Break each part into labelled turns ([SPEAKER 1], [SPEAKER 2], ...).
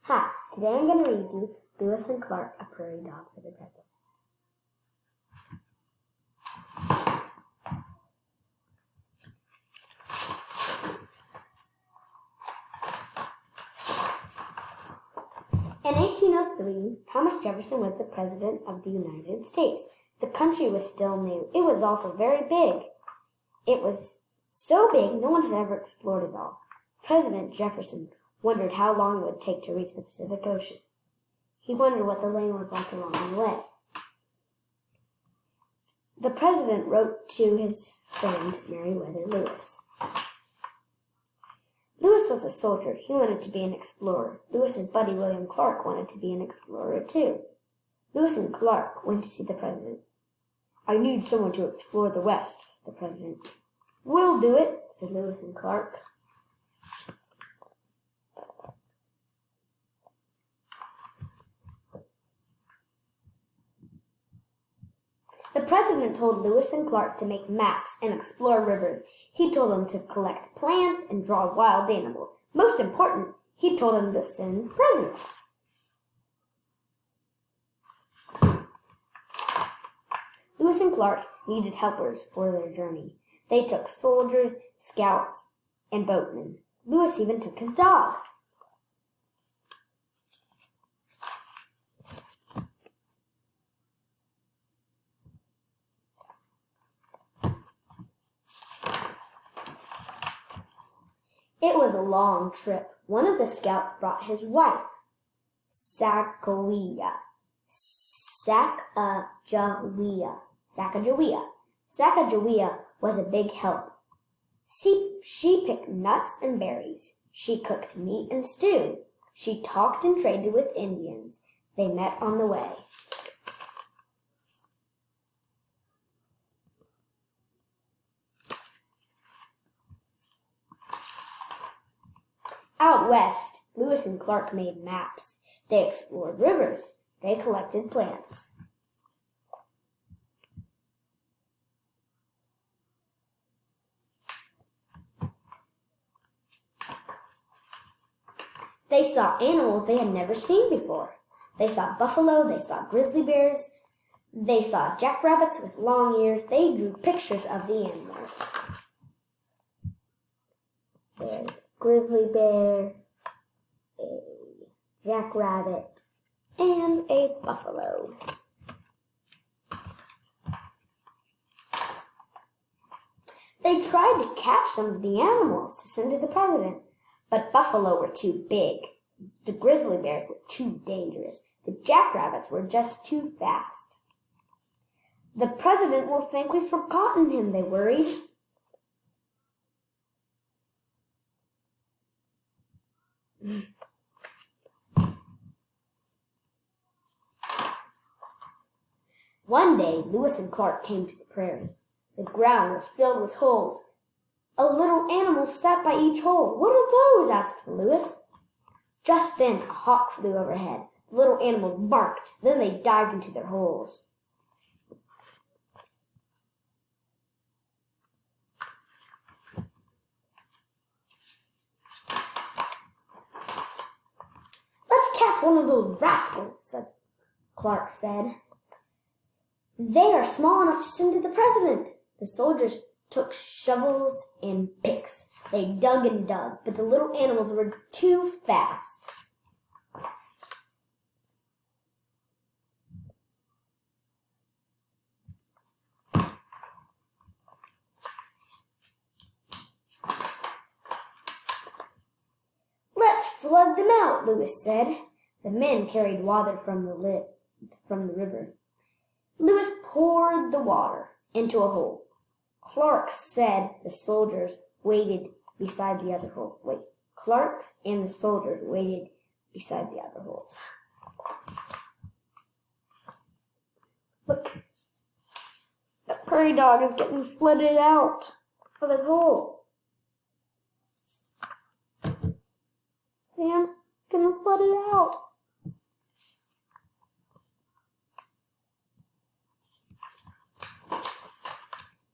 [SPEAKER 1] Hi, today I'm going to read you Lewis and Clark, A Prairie Dog for the President. In 1803, Thomas Jefferson was the President of the United States. The country was still new. It was also very big. It was so big, no one had ever explored it all. President Jefferson wondered how long it would take to reach the Pacific Ocean. He wondered what the land was like along the way. The president wrote to his friend Meriwether Lewis. Lewis was a soldier. He wanted to be an explorer. Lewis's buddy William Clark wanted to be an explorer too. Lewis and Clark went to see the president. "I need someone to explore the West," said the president. "We'll do it," said Lewis and Clark. The president told Lewis and Clark to make maps and explore rivers. He told them to collect plants and draw wild animals. Most important, he told them to send presents. Lewis and Clark needed helpers for their journey. They took soldiers, scouts, and boatmen. Lewis even took his dog. It was a long trip. One of the scouts brought his wife, Sacagawea. Sacagawea was a big help. She picked nuts and berries. She cooked meat and stew. She talked and traded with Indians. They met on the way. Out west, Lewis and Clark made maps. They explored rivers. They collected plants. They saw animals they had never seen before. They saw buffalo. They saw grizzly bears. They saw jackrabbits with long ears. They drew pictures of the animals. There's grizzly bear, a jackrabbit, and a buffalo. They tried to catch some of the animals to send to the president, but buffalo were too big. The grizzly bears were too dangerous. The jackrabbits were just too fast. The president will think we've forgotten him, they worried. One day, Lewis and Clark came to the prairie. The ground was filled with holes. A little animal sat by each hole. "What are those?" asked Lewis. Just then, a hawk flew overhead. The little animals barked. Then they dived into their holes. "Let's catch one of those rascals," Clark said. "They are small enough to send to the president." The soldiers took shovels and picks. They dug and dug, but the little animals were too fast. "Let's flood them out," Lewis said. The men carried water from the river. Lewis poured the water into a hole. Clark said the soldiers waited beside the other hole. Clark and the soldiers waited beside the other holes. Look, the prairie dog is getting flooded out of his hole. Sam, getting flooded out.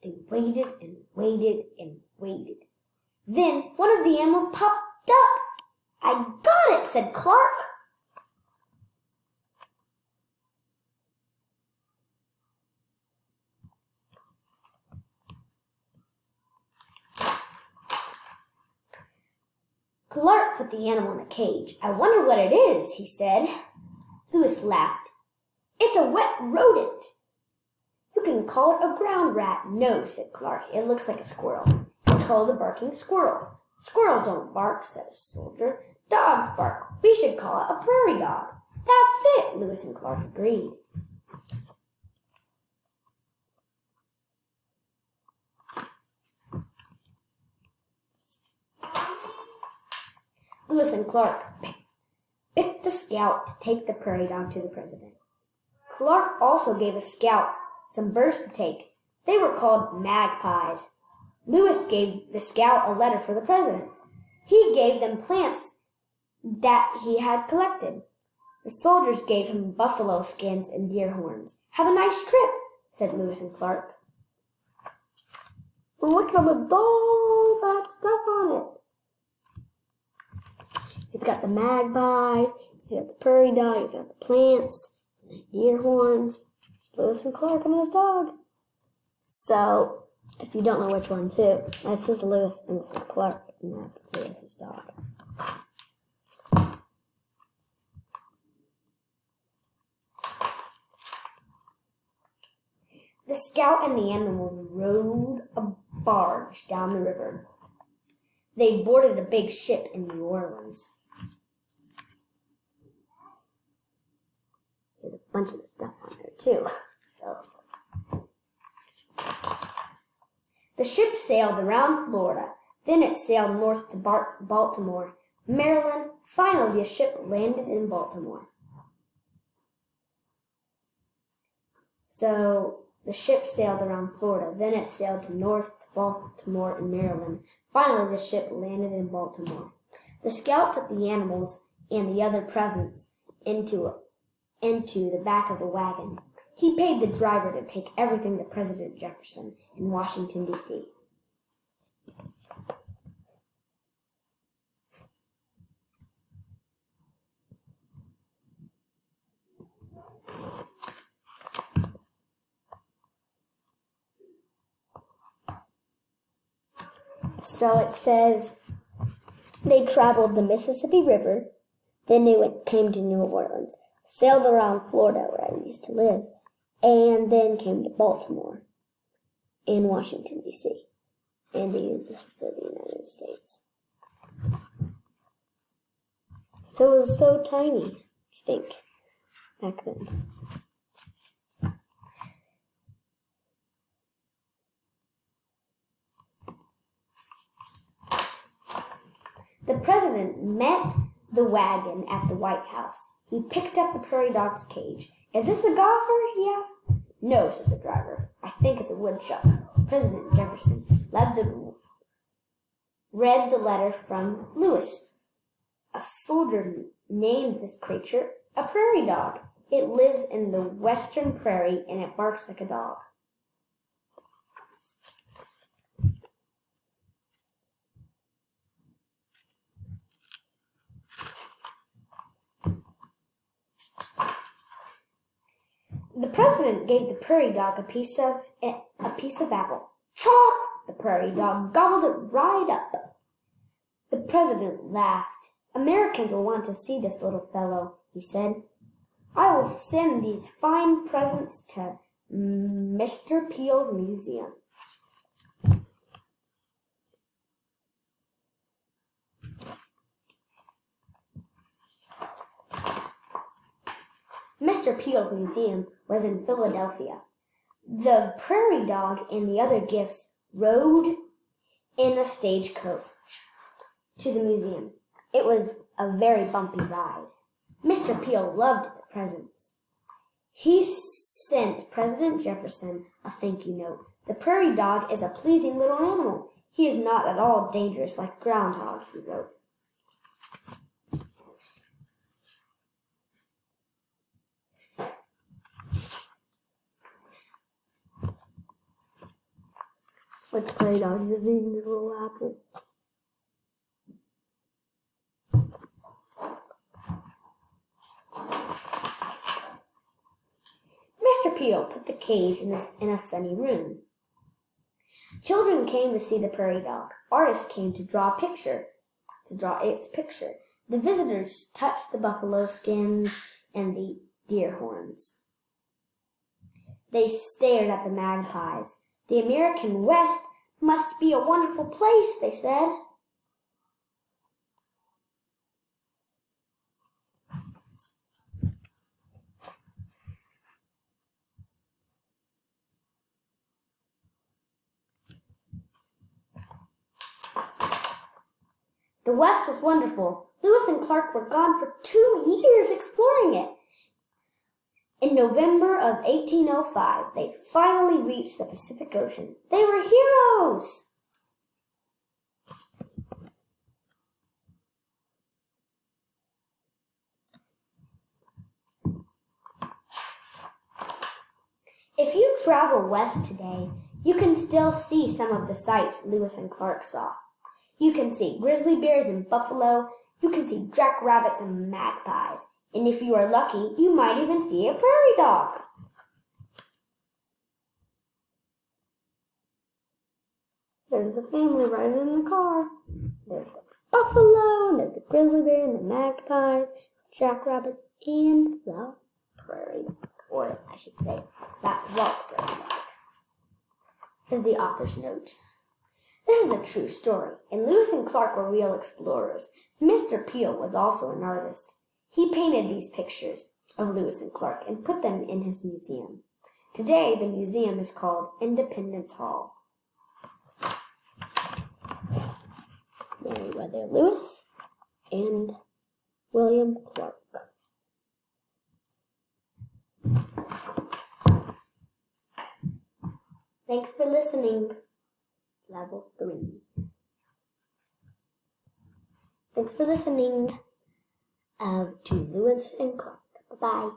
[SPEAKER 1] They waited and waited and waited. Then one of the animals popped up. "I got it," said Clark. Clark put the animal in a cage. I wonder what it is, he said. Lewis laughed. It's a wet rodent. You can call it a ground rat. No, said Clark. It looks like a squirrel. It's called a barking squirrel. Squirrels don't bark, said a soldier. Dogs bark. We should call it a prairie dog. That's it, Lewis and Clark agreed. Lewis and Clark picked a scout to take the prairie dog to the president. Clark also gave a scout some birds to take. They were called magpies. Lewis gave the scout a letter for the president. He gave them plants that he had collected. The soldiers gave him buffalo skins and deer horns. Have a nice trip, said Lewis and Clark. Look at all that stuff on it. It's got the magpies, it's got the prairie dog, it's got the plants, and the deer horns. It's Lewis and Clark and his dog. So, if you don't know which one's who, that's his Lewis and this is Clark, and that's Lewis's dog. The scout and the animals rowed a barge down the river. They boarded a big ship in New Orleans. There's a bunch of stuff on there too. The ship sailed around Florida. Then it sailed north to Baltimore, Maryland. Finally, the ship landed in Baltimore. So the ship sailed around Florida. Then it sailed to north to Baltimore and Maryland. Finally, the ship landed in Baltimore. The scout put the animals and the other presents into the back of a wagon. He paid the driver to take everything to President Jefferson in Washington, D.C. So it says they traveled the Mississippi River, then they came to New Orleans, sailed around Florida where I used to live, and then came to Baltimore and Washington, D.C., and the United States. So it was so tiny, I think, back then. The president met the wagon at the White House. He picked up the prairie dog's cage. Is this a gopher? He asked. No, said the driver. I think it's a woodchuck. President Jefferson read the letter from Lewis. A soldier named this creature a prairie dog. It lives in the western prairie and it barks like a dog. The president gave the prairie dog a piece of apple. Chomp! The prairie dog gobbled it right up. The president laughed. Americans will want to see this little fellow, he said. I will send these fine presents to Mr. Peel's museum. Mr. Peel's museum was in Philadelphia. The prairie dog and the other gifts rode in a stagecoach to the museum. It was a very bumpy ride. Mr. Peel loved the presents. He sent President Jefferson a thank you note. The prairie dog is a pleasing little animal. He is not at all dangerous like Groundhog, he wrote. Like the prairie dog just eating this little apple. Mr. Peel put the cage in a sunny room. Children came to see the prairie dog. Artists came to draw a picture. to draw its picture. The visitors touched the buffalo skins and the deer horns. They stared at the magpies. The American West must be a wonderful place, they said. The West was wonderful. Lewis and Clark were gone for 2 years exploring it. In November of 1805, they finally reached the Pacific Ocean. They were heroes! If you travel west today, you can still see some of the sights Lewis and Clark saw. You can see grizzly bears and buffalo. You can see jackrabbits and magpies. And if you are lucky, you might even see a prairie dog. There's the family riding in the car. There's the buffalo, and there's the grizzly bear, and the magpies, jackrabbits, and the prairie dog. Or I should say, that's the prairie dog. Is the author's note. This is a true story, and Lewis and Clark were real explorers. Mr. Peel was also an artist. He painted these pictures of Lewis and Clark and put them in his museum. Today, the museum is called Independence Hall. Meriwether Lewis and William Clark. Thanks for listening. Level 3. Thanks for listening to Lewis and Clark. Bye-bye.